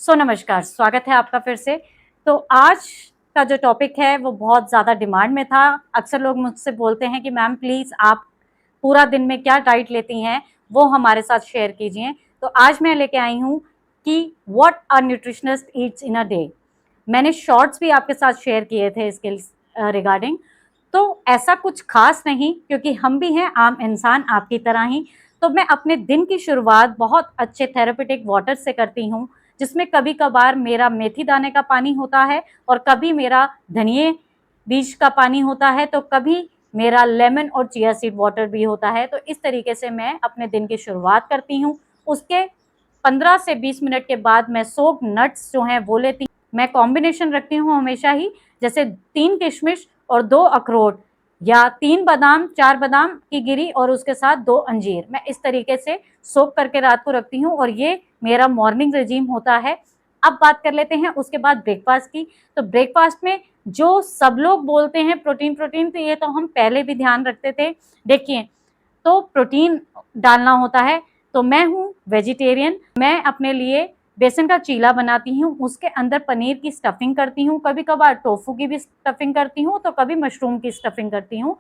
नमस्कार, स्वागत है आपका फिर से। तो आज का जो टॉपिक है वो बहुत ज़्यादा डिमांड में था। अक्सर लोग मुझसे बोलते हैं कि मैम प्लीज़ आप पूरा दिन में क्या डाइट लेती हैं, वो हमारे साथ शेयर कीजिए। तो आज मैं लेके आई हूँ कि what a nutritionist Yeats in a day. मैंने शॉर्ट्स भी आपके साथ शेयर किए थे इसके रिगार्डिंग। तो ऐसा कुछ खास नहीं, क्योंकि हम भी हैं आम इंसान आपकी तरह ही। तो मैं अपने दिन की शुरुआत बहुत अच्छे थेरेपेटिक वाटर से करती हूँ, जिसमें कभी कभार मेरा मेथी दाने का पानी होता है और कभी मेरा धनिए बीज का पानी होता है, तो कभी मेरा लेमन और चिया सीड वाटर भी होता है। तो इस तरीके से मैं अपने दिन की शुरुआत करती हूँ। उसके 15 से 20 मिनट के बाद मैं सोक नट्स जो हैं वो लेती हूँ। मैं कॉम्बिनेशन रखती हूँ हमेशा ही, जैसे 3 किशमिश और 2 अखरोट, या 3 बादाम 4 बादाम की गिरी और उसके साथ 2 अंजीर। मैं इस तरीके से सोक करके रात को रखती हूँ और ये मेरा मॉर्निंग रेजिम होता है। अब बात कर लेते हैं उसके बाद ब्रेकफास्ट की। तो ब्रेकफास्ट में जो सब लोग बोलते हैं प्रोटीन प्रोटीन, तो ये तो हम पहले भी ध्यान रखते थे। देखिए, तो प्रोटीन डालना होता है। तो मैं हूँ वेजिटेरियन, मैं अपने लिए बेसन का चीला बनाती हूँ, उसके अंदर पनीर की स्टफिंग करती हूँ, कभी कभार टोफू की भी स्टफिंग करती हूँ, तो कभी मशरूम की स्टफिंग करती हूँ।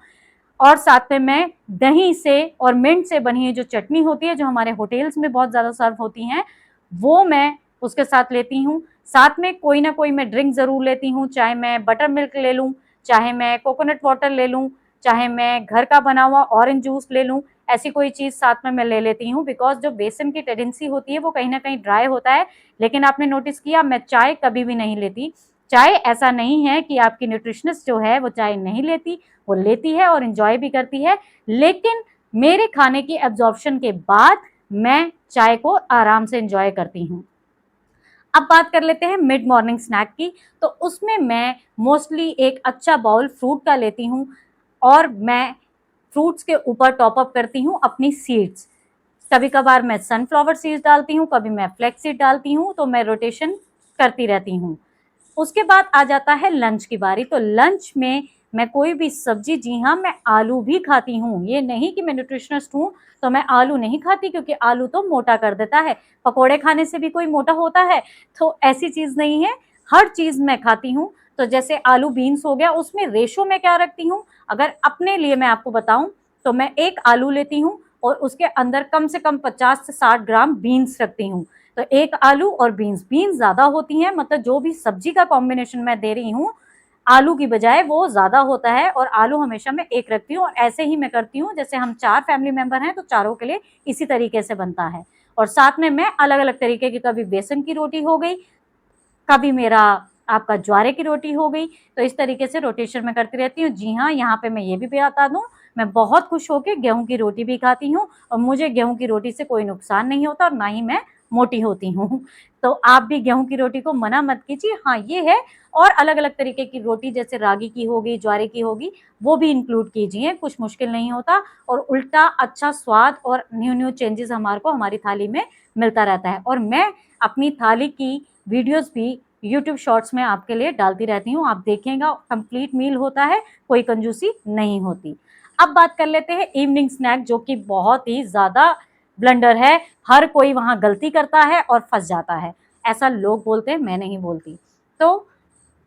और साथ में मैं दही से और मिंट से बनी हुई जो चटनी होती है, जो हमारे होटल्स में बहुत ज़्यादा सर्व होती हैं, वो मैं उसके साथ लेती हूँ। साथ में कोई ना कोई मैं ड्रिंक ज़रूर लेती हूँ, चाहे मैं बटर मिल्क ले लूँ, चाहे मैं कोकोनट वाटर ले लूँ, चाहे मैं घर का बना हुआ ऑरेंज जूस ले लूँ। ऐसी कोई चीज़ साथ में मैं ले लेती हूँ, बिकॉज़ जो बेसन की टेंडेंसी होती है वो कहीं ना कहीं ड्राई होता है। लेकिन आपने नोटिस किया, मैं चाय कभी भी नहीं लेती। चाय ऐसा नहीं है कि आपकी न्यूट्रिशनिस्ट जो है वो चाय नहीं लेती, वो लेती है और इंजॉय भी करती है। लेकिन मेरे खाने की एब्जॉर्प्शन के बाद मैं चाय को आराम से इंजॉय करती हूँ। अब बात कर लेते हैं मिड मॉर्निंग स्नैक की। तो उसमें मैं मोस्टली एक अच्छा बाउल फ्रूट का लेती हूँ और मैं फ्रूट्स के ऊपर टॉप अप करती हूँ अपनी सीड्स। कभी कभार मैं सनफ्लावर सीड्स डालती हूँ, कभी मैं फ्लैक्स सीड डालती हूँ, तो मैं रोटेशन करती रहती हूँ। उसके बाद आ जाता है लंच की बारी। तो लंच में मैं कोई भी सब्जी, जी हाँ, मैं आलू भी खाती हूँ। ये नहीं कि मैं न्यूट्रिशनिस्ट हूँ तो मैं आलू नहीं खाती, क्योंकि आलू तो मोटा कर देता है। पकोड़े खाने से भी कोई मोटा होता है? तो ऐसी चीज़ नहीं है, हर चीज़ मैं खाती हूँ। तो जैसे आलू बीन्स हो गया, उसमें रेशो में क्या रखती हूँ, अगर अपने लिए मैं आपको बताऊँ, तो मैं 1 आलू लेती हूँ और उसके अंदर कम से कम 50 से 60 ग्राम बीन्स रखती हूँ। तो 1 आलू और बीन्स, बीन्स ज़्यादा होती हैं, मतलब जो भी सब्जी का कॉम्बिनेशन मैं दे रही हूँ, आलू की बजाय वो ज़्यादा होता है। और आलू हमेशा मैं 1 रखती हूँ और ऐसे ही मैं करती हूँ। जैसे हम 4 फैमिली मेंबर हैं तो चारों के लिए इसी तरीके से बनता है। और साथ में मैं अलग-अलग तरीके की, कभी बेसन की रोटी हो गई, कभी मेरा आपका ज्वारे की रोटी हो गई, तो इस तरीके से रोटेशन में करती रहती हूँ। जी हाँ, यहाँ पे मैं ये भी बता दूँ, मैं बहुत खुश होके गेहूँ की रोटी भी खाती हूँ और मुझे गेहूँ की रोटी से कोई नुकसान नहीं होता और ना ही मैं मोटी होती हूँ। तो आप भी गेहूँ की रोटी को मना मत कीजिए। हाँ, ये है, और अलग-अलग तरीके की रोटी जैसे रागी की होगी, ज्वारे की होगी, वो भी इंक्लूड कीजिए, कुछ मुश्किल नहीं होता। और उल्टा अच्छा स्वाद और न्यू-न्यू चेंजेस हमारे को हमारी थाली में मिलता रहता है। और मैं अपनी थाली की वीडियोज़ भी यूट्यूब शॉर्ट्स में आपके लिए डालती रहती हूँ। आप देखेंगे कंप्लीट मील होता है, कोई कंजूसी नहीं होती। अब बात कर लेते हैं इवनिंग स्नैक, जो कि बहुत ही ज़्यादा ब्लंडर है। हर कोई वहाँ गलती करता है और फँस जाता है। ऐसा लोग बोलते हैं, मैं नहीं बोलती। तो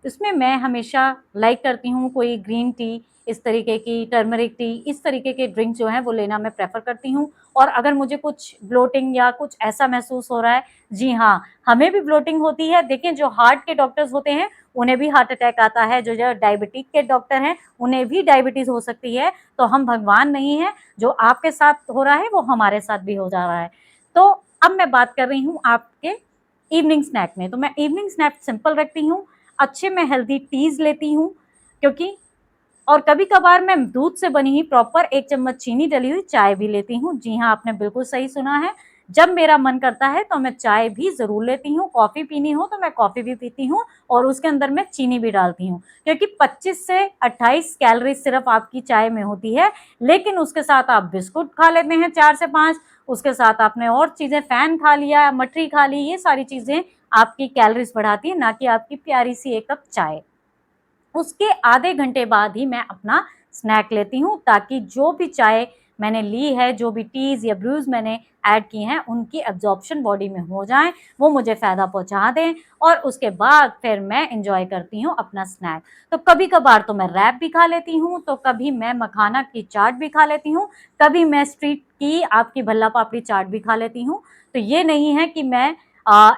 इसमें मैं हमेशा लाइक करती हूँ कोई ग्रीन टी, इस तरीके की टर्मरिक टी, इस तरीके के ड्रिंक जो हैं वो लेना मैं प्रेफ़र करती हूँ। और अगर मुझे कुछ ब्लोटिंग या कुछ ऐसा महसूस हो रहा है, जी हाँ, हमें भी ब्लोटिंग होती है। देखिए, जो हार्ट के डॉक्टर्स होते हैं, उन्हें भी हार्ट अटैक आता है। जो डायबिटिक के डॉक्टर हैं, उन्हें भी डायबिटीज़ हो सकती है। तो हम भगवान नहीं हैं, जो आपके साथ हो रहा है वो हमारे साथ भी हो जा रहा है। तो अब मैं बात कर रही हूँ आपके इवनिंग स्नैक में। तो मैं इवनिंग स्नैक सिंपल रखती हूँ, अच्छे मैं हेल्दी टीज़ लेती हूँ, क्योंकि और कभी-कभार मैं दूध से बनी हुई प्रॉपर 1 चम्मच चीनी डली हुई चाय भी लेती हूँ। जी हाँ, आपने बिल्कुल सही सुना है। जब मेरा मन करता है तो मैं चाय भी ज़रूर लेती हूँ, कॉफ़ी पीनी हो तो मैं कॉफ़ी भी पीती हूँ और उसके अंदर मैं चीनी भी डालती हूँ। क्योंकि 25 से 28 कैलोरी सिर्फ़ आपकी चाय में होती है, लेकिन उसके साथ आप बिस्कुट खा लेते हैं 4 से 5, उसके साथ आपने और चीज़ें, फ़ैन खा लिया, मठरी खा ली, ये सारी चीज़ें आपकी कैलोरीज़ बढ़ाती हैं, ना कि आपकी प्यारी-सी 1 कप चाय। उसके आधे घंटे बाद ही मैं अपना स्नैक लेती हूँ, ताकि जो भी चाय मैंने ली है, जो भी टीज़ या ब्रूज मैंने ऐड की हैं, उनकी एब्जॉर्प्शन बॉडी में हो जाए, वो मुझे फ़ायदा पहुंचा दें, और उसके बाद फिर मैं इंजॉय करती हूँ अपना स्नैक। तो कभी कभार तो मैं रैप भी खा लेती हूँ, तो कभी मैं मखाना की चाट भी खा लेती हूँ, कभी मैं स्ट्रीट की आपकी भल्ला पापड़ी चाट भी खा लेती हूँ। तो ये नहीं है कि मैं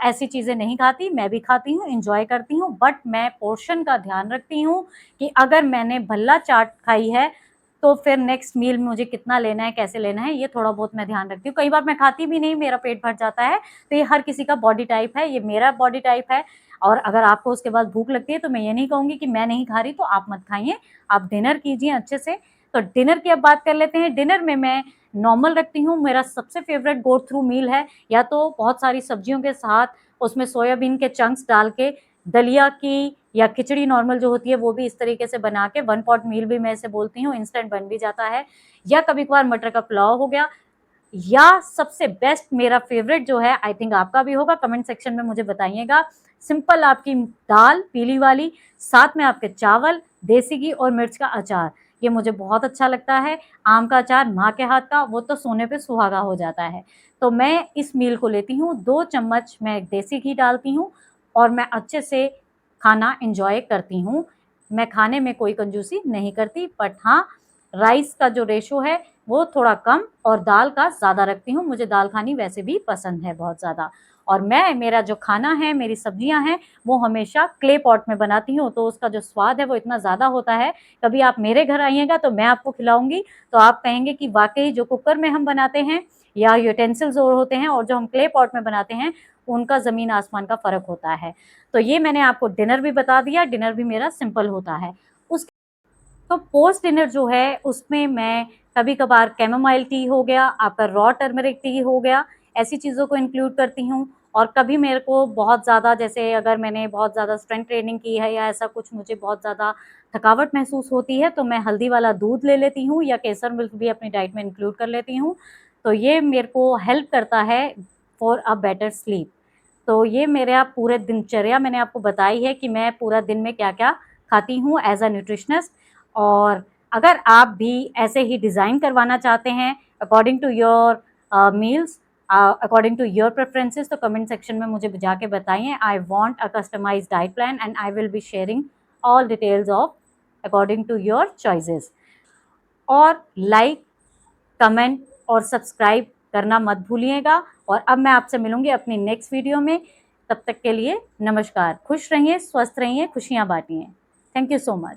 ऐसी चीज़ें नहीं खाती, मैं भी खाती हूँ, एंजॉय करती हूँ, बट मैं पोर्शन का ध्यान रखती हूँ कि अगर मैंने भल्ला चाट खाई है तो फिर नेक्स्ट मील मुझे कितना लेना है, कैसे लेना है, ये थोड़ा बहुत मैं ध्यान रखती हूँ। कई बार मैं खाती भी नहीं, मेरा पेट भर जाता है, तो ये हर किसी का बॉडी टाइप है, ये मेरा बॉडी टाइप है। और अगर आपको उसके बाद भूख लगती है तो मैं ये नहीं कहूँगी कि मैं नहीं खा रही तो आप मत खाइए, आप डिनर कीजिए अच्छे से। तो डिनर की अब बात कर लेते हैं। डिनर में मैं नॉर्मल रखती हूँ, मेरा सबसे फेवरेट गो थ्रू मील है, या तो बहुत सारी सब्जियों के साथ उसमें सोयाबीन के चंक्स डाल के दलिया की या खिचड़ी नॉर्मल जो होती है वो भी इस तरीके से बना के, वन पॉट मील भी मैं इसे बोलती हूँ, इंस्टेंट बन भी जाता है। या कभी कभार मटर का पुलाव हो गया, या सबसे बेस्ट मेरा फेवरेट जो है, आई थिंक आपका भी होगा, कमेंट सेक्शन में मुझे बताइएगा, सिंपल आपकी दाल पीली वाली, साथ में आपके चावल, देसी घी और मिर्च का अचार, ये मुझे बहुत अच्छा लगता है। आम का अचार माँ के हाथ का, वो तो सोने पे सुहागा हो जाता है। तो मैं इस मील को लेती हूँ, 2 चम्मच मैं देसी घी डालती हूँ और मैं अच्छे से खाना एंजॉय करती हूँ। मैं खाने में कोई कंजूसी नहीं करती, बट हाँ, राइस का जो रेशो है वो थोड़ा कम और दाल का ज़्यादा रखती हूँ, मुझे दाल खानी वैसे भी पसंद है बहुत ज़्यादा। और मैं, मेरा जो खाना है, मेरी सब्जियां हैं, वो हमेशा क्ले पॉट में बनाती हूँ, तो उसका जो स्वाद है वो इतना ज़्यादा होता है। कभी आप मेरे घर आइएगा तो मैं आपको खिलाऊंगी, तो आप कहेंगे कि वाकई जो कुकर में हम बनाते हैं या यूटेंसिल्स और होते हैं और जो हम क्ले पॉट में बनाते हैं, उनका ज़मीन आसमान का फ़र्क होता है। तो ये मैंने आपको डिनर भी बता दिया, डिनर भी मेरा सिंपल होता है। उस तो पोस्ट डिनर जो है उसमें मैं कभी कभार कैमोमाइल टी हो गया, आपका रॉ टर्मरिक टी हो गया, ऐसी चीज़ों को इंक्लूड करती हूँ। और कभी मेरे को बहुत ज़्यादा, जैसे अगर मैंने बहुत ज़्यादा स्ट्रेंथ ट्रेनिंग की है या ऐसा कुछ, मुझे बहुत ज़्यादा थकावट महसूस होती है, तो मैं हल्दी वाला दूध ले लेती हूँ या केसर मिल्क भी अपनी डाइट में इंक्लूड कर लेती हूँ। तो ये मेरे को हेल्प करता है फॉर अ बेटर स्लीप। तो ये मेरा पूरे दिनचर्या मैंने आपको बताई है कि मैं पूरा दिन में क्या-क्या खाती हूँ एज़ अ न्यूट्रिशनिस्ट। और अगर आप भी ऐसे ही डिज़ाइन करवाना चाहते हैं according to your meals, according to your preferences, तो कमेंट सेक्शन में मुझे जाके बताइए। I want a customised diet plan and I will be sharing all details of according to your choices. और लाइक, कमेंट और सब्सक्राइब करना मत भूलिएगा। और अब मैं आपसे मिलूंगी अपनी नेक्स्ट वीडियो में। तब तक के लिए नमस्कार, खुश रहिए, स्वस्थ रहिए, खुशियां बांटिए। Thank you so much.